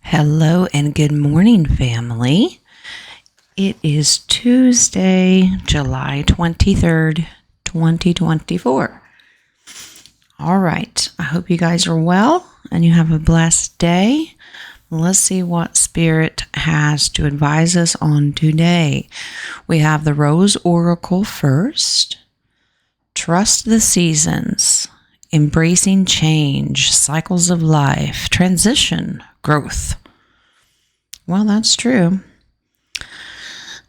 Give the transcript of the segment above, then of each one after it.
Hello and good morning, family. It is Tuesday, July 23rd, 2024. All right. I hope you guys are well and you have a blessed day. Let's see what Spirit has to advise us on today. We have the Rose Oracle first. Trust the seasons. Embracing change, cycles of life, transition, growth. Well, that's true.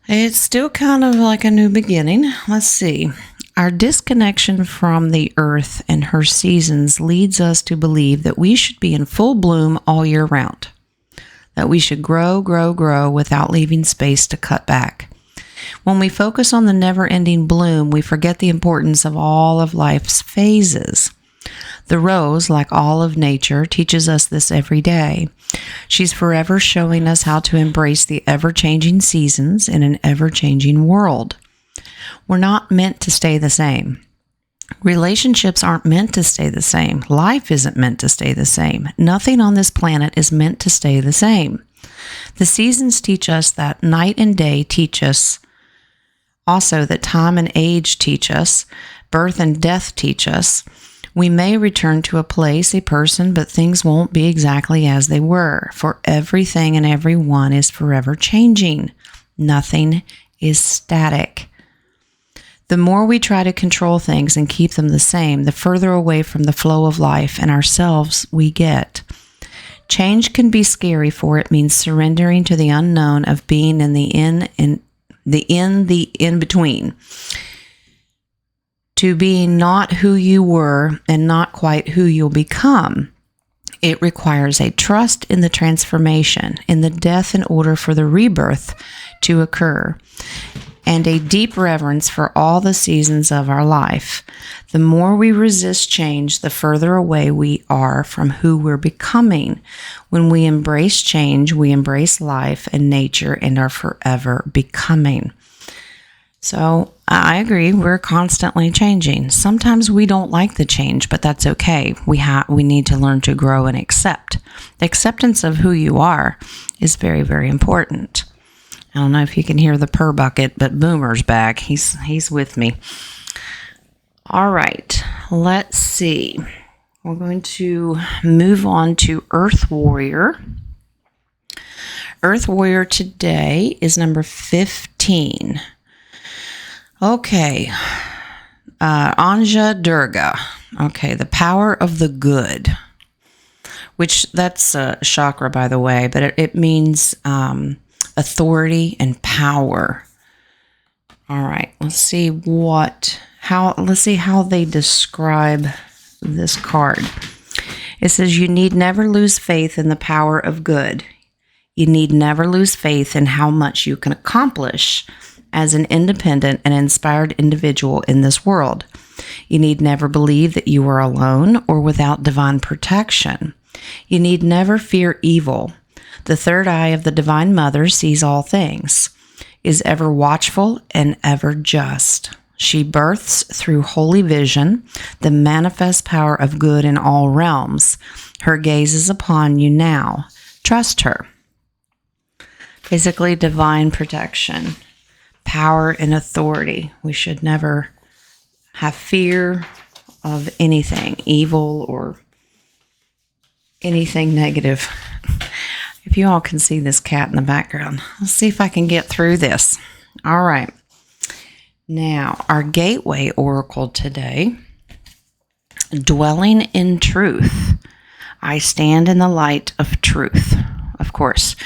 It's still kind of like a new beginning. Let's see. Our disconnection from the earth and her seasons leads us to believe that we should be in full bloom all year round, that we should grow without leaving space to cut back. When we focus on the never-ending bloom, we forget the importance of all of life's phases. The rose, like all of nature, teaches us this every day. She's forever showing us how to embrace the ever-changing seasons in an ever-changing world. We're not meant to stay the same. Relationships aren't meant to stay the same. Life isn't meant to stay the same. Nothing on this planet is meant to stay the same. The seasons teach us that night and day teach us. Also, that time and age teach us. Birth and death teach us. We may return to a place, a person, but things won't be exactly as they were, for everything and everyone is forever changing. Nothing is static. The more we try to control things and keep them the same, the further away from the flow of life and ourselves we get. Change can be scary, for it means surrendering to the unknown of being in the in-between. To being not who you were and not quite who you'll become. It requires a trust in the transformation, in the death in order for the rebirth to occur, and a deep reverence for all the seasons of our life. The more we resist change, the further away we are from who we're becoming. When we embrace change, we embrace life and nature and are forever becoming. So I agree, we're constantly changing. Sometimes we don't like the change, but that's okay. We need to learn to grow and accept. The acceptance of who you are is very, very important. I don't know if you can hear the purr bucket, but Boomer's back. He's with me. All right, let's see. We're going to move on to Earth Warrior. Earth Warrior today is number 15. Okay, Anja Durga. Okay, the power of the good, which that's a chakra, by the way, but it means authority and power. All right, let's see how they describe this card. It says you need never lose faith in the power of good. You need never lose faith in how much you can accomplish as an independent and inspired individual in this world. You need never believe that you are alone or without divine protection. You need never fear evil. The third eye of the Divine Mother sees all things, is ever watchful and ever just. She births through holy vision the manifest power of good in all realms. Her gaze is upon you now. Trust her. Basically, divine protection. Power and authority. We should never have fear of anything evil or anything negative. If you all can see this cat in the background, let's see if I can get through this. All right. Now, our gateway oracle today, dwelling in truth. I stand in the light of truth, of course.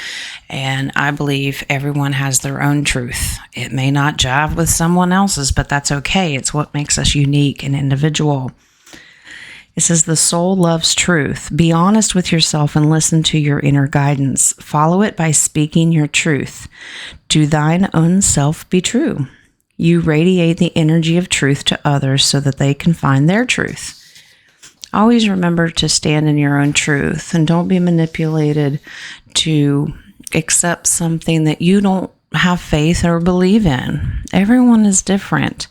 And I believe everyone has their own truth. It may not jive with someone else's, but that's okay. It's what makes us unique and individual. It says the soul loves truth. Be honest with yourself and listen to your inner guidance. Follow it by speaking your truth. To thine own self be true. You radiate the energy of truth to others so that they can find their truth. Always remember to stand in your own truth and don't be manipulated to accept something that you don't have faith or believe in. Everyone is different.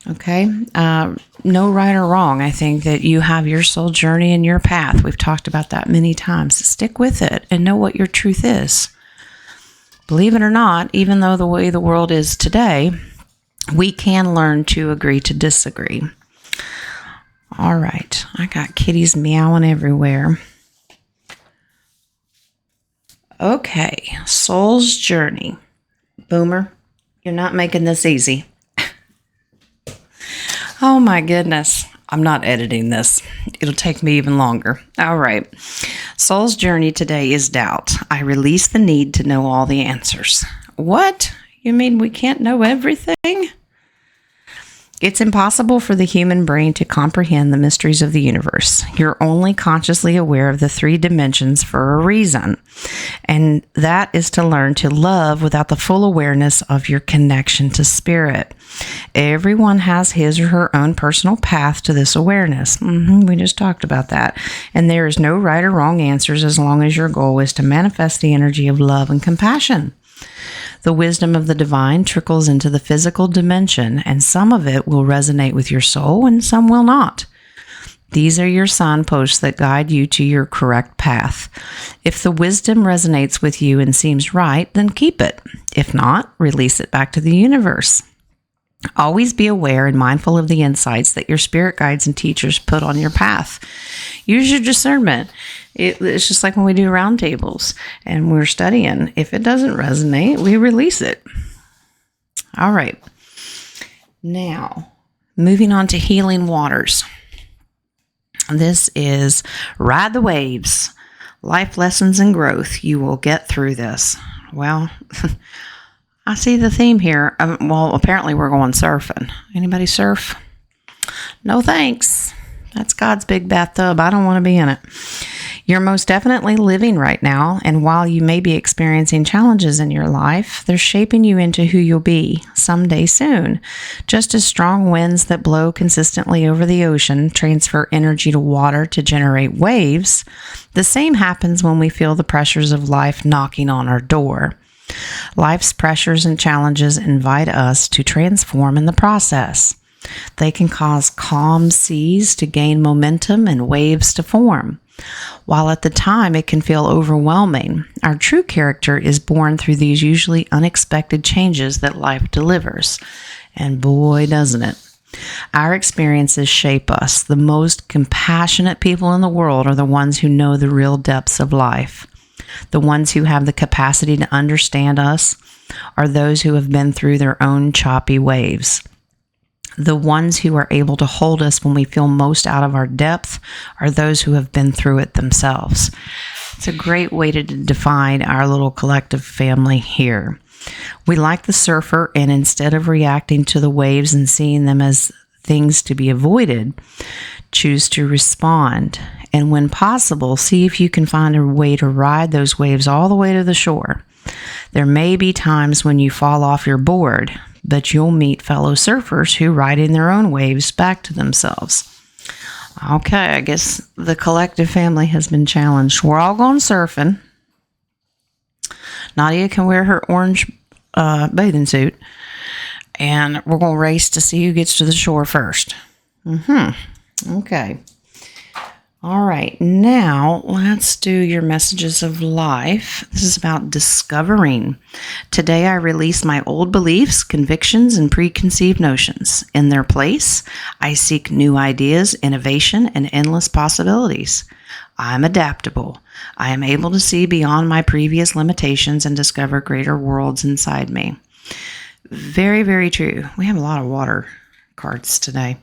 Okay. no right or wrong. I think that you have your soul journey and your path. We've talked about that many times. Stick with it and know what your truth is. Believe it or not, even though the way the world is today, we can learn to agree to disagree. All right. I got kitties meowing everywhere. Okay. Soul's journey. Boomer, you're not making this easy. Oh my goodness. I'm not editing this. It'll take me even longer. All right. Soul's journey today is doubt. I release the need to know all the answers. What? You mean we can't know everything? It's impossible for the human brain to comprehend the mysteries of the universe. You're only consciously aware of the 3 dimensions for a reason, and that is to learn to love without the full awareness of your connection to spirit. Everyone has his or her own personal path to this awareness. We just talked about that. And there is no right or wrong answers as long as your goal is to manifest the energy of love and compassion. The wisdom of the divine trickles into the physical dimension, and some of it will resonate with your soul and some will not. These are your signposts that guide you to your correct path. If the wisdom resonates with you and seems right, then keep it. If not, release it back to the universe. Always be aware and mindful of the insights that your spirit guides and teachers put on your path. Use your discernment. It's just like when we do roundtables and we're studying. If it doesn't resonate, we release it. All right. Now, moving on to healing waters. This is ride the waves. Life lessons and growth. You will get through this. Well, I see the theme here. Well, apparently we're going surfing. Anybody surf? No thanks. That's God's big bathtub. I don't want to be in it. You're most definitely living right now, and while you may be experiencing challenges in your life, they're shaping you into who you'll be someday soon. Just as strong winds that blow consistently over the ocean transfer energy to water to generate waves, the same happens when we feel the pressures of life knocking on our door. Life's pressures and challenges invite us to transform in the process. They can cause calm seas to gain momentum and waves to form. While at the time it can feel overwhelming, our true character is born through these usually unexpected changes that life delivers. And boy, doesn't it. Our experiences shape us. The most compassionate people in the world are the ones who know the real depths of life. The ones who have the capacity to understand us are those who have been through their own choppy waves. The ones who are able to hold us when we feel most out of our depth are those who have been through it themselves. It's a great way to define our little collective family here. We like the surfer, and instead of reacting to the waves and seeing them as things to be avoided, choose to respond. And when possible, see if you can find a way to ride those waves all the way to the shore. There may be times when you fall off your board, but you'll meet fellow surfers who ride in their own waves back to themselves. Okay, I guess the collective family has been challenged. We're all going surfing. Nadia can wear her orange bathing suit, and we're going to race to see who gets to the shore first. Okay. All right, now let's do your messages of life. This is about discovering. Today I release my old beliefs, convictions, and preconceived notions. In their place, I seek new ideas, innovation, and endless possibilities. I'm adaptable. I am able to see beyond my previous limitations and discover greater worlds inside me. Very, very true. We have a lot of water cards today.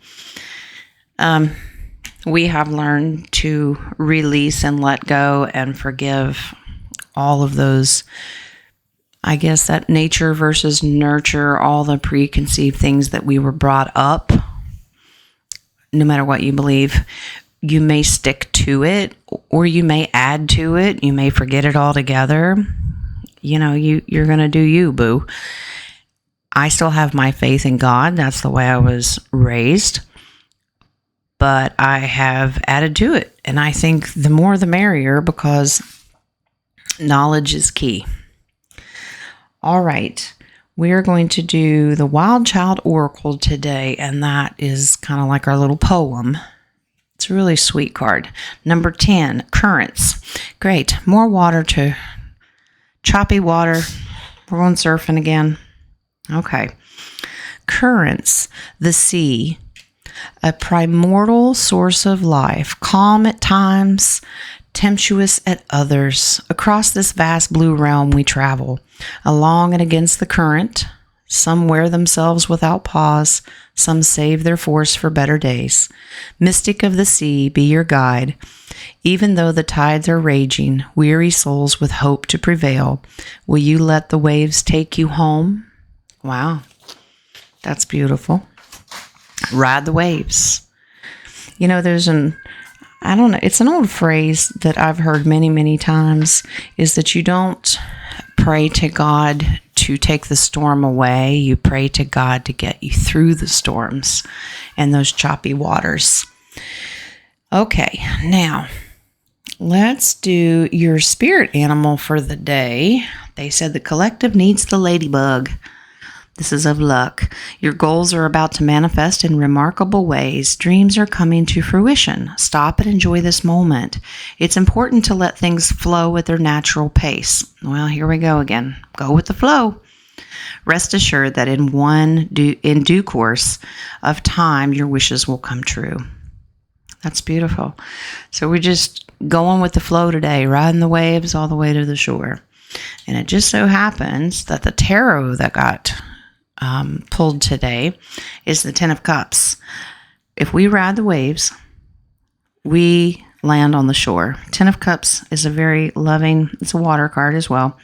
We have learned to release and let go and forgive all of those, I guess, that nature versus nurture, all the preconceived things that we were brought up. No matter what you believe, you may stick to it or you may add to it. You may forget it altogether. You know, you're going to do you, boo. I still have my faith in God. That's the way I was raised. But I have added to it. And I think the more the merrier, because knowledge is key. All right. We are going to do the Wild Child Oracle today, and that is kind of like our little poem. It's a really sweet card. Number 10, currents. Great. More water to choppy water. We're going surfing again. Okay. Currents, the sea, a primordial source of life, calm at times, tempestuous at others. Across this vast blue realm we travel, along and against the current. Some wear themselves without pause, some save their force for better days. Mystic of the sea, be your guide. Even though the tides are raging, weary souls with hope to prevail, will you let the waves take you home? Wow, that's beautiful. Ride the waves. You know, there's it's an old phrase that I've heard many, many times, is that you don't pray to God to take the storm away. You pray to God to get you through the storms and those choppy waters. Okay, now let's do your spirit animal for the day. They said the collective needs the ladybug. This is of luck. Your goals are about to manifest in remarkable ways. Dreams are coming to fruition. Stop and enjoy this moment. It's important to let things flow at their natural pace. Well, here we go again. Go with the flow. Rest assured that in due course of time, your wishes will come true. That's beautiful. So we're just going with the flow today, riding the waves all the way to the shore. And it just so happens that the tarot that got pulled today is the Ten of Cups. If we ride the waves, we land on the shore. Ten of Cups is a very loving, it's a water card as well,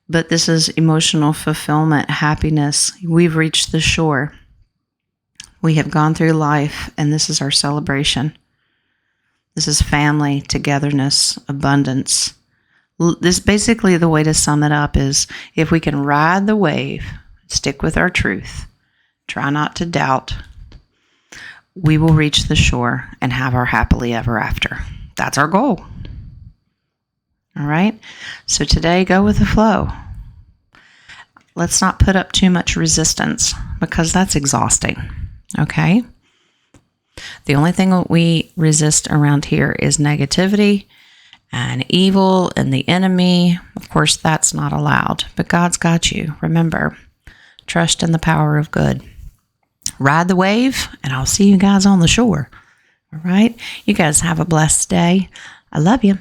but this is emotional fulfillment, happiness. We've reached the shore. We have gone through life, and this is our celebration. This is family, togetherness, abundance. This basically, the way to sum it up is, if we can ride the wave, stick with our truth, try not to doubt, we will reach the shore and have our happily ever after. That's our goal. All right? So today, go with the flow. Let's not put up too much resistance, because that's exhausting. Okay? The only thing that we resist around here is negativity and evil and the enemy. Of course, that's not allowed, but God's got you. Remember, trust in the power of good. Ride the wave, and I'll see you guys on the shore. All right? You guys have a blessed day. I love you.